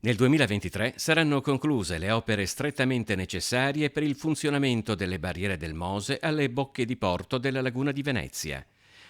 Nel 2023 saranno concluse le opere strettamente necessarie per il funzionamento delle barriere del Mose alle bocche di porto della laguna di Venezia.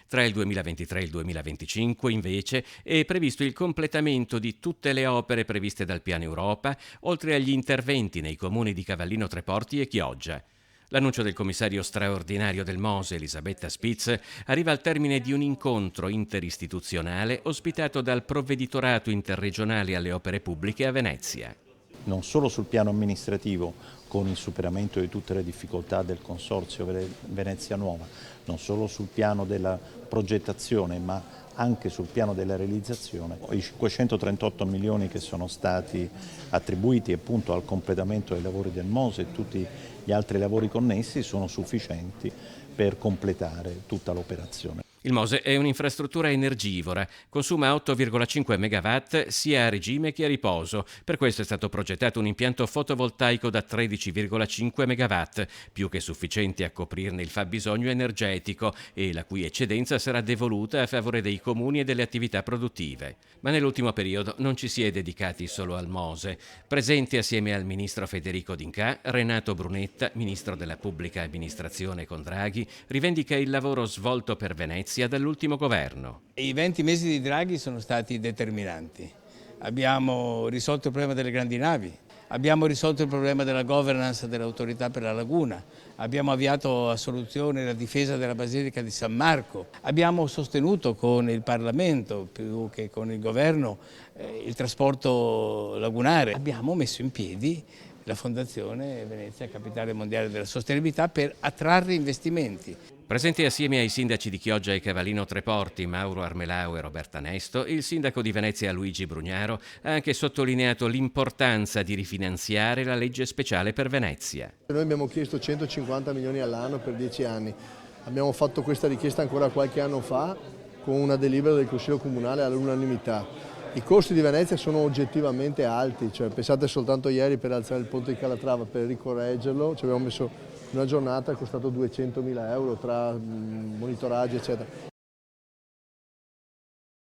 Tra il 2023 e il 2025, invece, è previsto il completamento di tutte le opere previste dal Piano Europa, oltre agli interventi nei comuni di Cavallino Treporti e Chioggia. L'annuncio del commissario straordinario del Mose, Elisabetta Spitz, arriva al termine di un incontro interistituzionale ospitato dal Provveditorato interregionale alle opere pubbliche a Venezia. Non solo sul piano amministrativo, con il superamento di tutte le difficoltà del Consorzio Venezia Nuova, non solo sul piano della progettazione, ma anche sul piano della realizzazione. I 538 milioni che sono stati attribuiti appunto al completamento dei lavori del Mose e tutti gli altri lavori connessi sono sufficienti per completare tutta l'operazione. Il Mose è un'infrastruttura energivora, consuma 8,5 MW sia a regime che a riposo. Per questo è stato progettato un impianto fotovoltaico da 13,5 MW, più che sufficiente a coprirne il fabbisogno energetico e la cui eccedenza sarà devoluta a favore dei comuni e delle attività produttive. Ma nell'ultimo periodo non ci si è dedicati solo al Mose. Presente assieme al ministro Federico D'Incà, Renato Brunetta, ministro della pubblica amministrazione con Draghi, rivendica il lavoro svolto per Venezia dall'ultimo governo. I 20 mesi di Draghi sono stati determinanti. Abbiamo risolto il problema delle grandi navi, abbiamo risolto il problema della governance dell'autorità per la laguna, abbiamo avviato a soluzione la difesa della Basilica di San Marco, abbiamo sostenuto con il Parlamento più che con il governo il trasporto lagunare, abbiamo messo in piedi la Fondazione Venezia Capitale Mondiale della Sostenibilità per attrarre investimenti. Presente assieme ai sindaci di Chioggia e Cavallino Treporti, Mauro Armelao e Roberta Nesto, il sindaco di Venezia Luigi Brugnaro ha anche sottolineato l'importanza di rifinanziare la legge speciale per Venezia. Noi abbiamo chiesto 150 milioni all'anno per 10 anni. Abbiamo fatto questa richiesta ancora qualche anno fa con una delibera del Consiglio Comunale all'unanimità. I costi di Venezia sono oggettivamente alti, cioè pensate soltanto ieri per alzare il ponte di Calatrava, per ricorreggerlo, ci abbiamo messo una giornata, è costato 200.000 euro tra monitoraggi eccetera.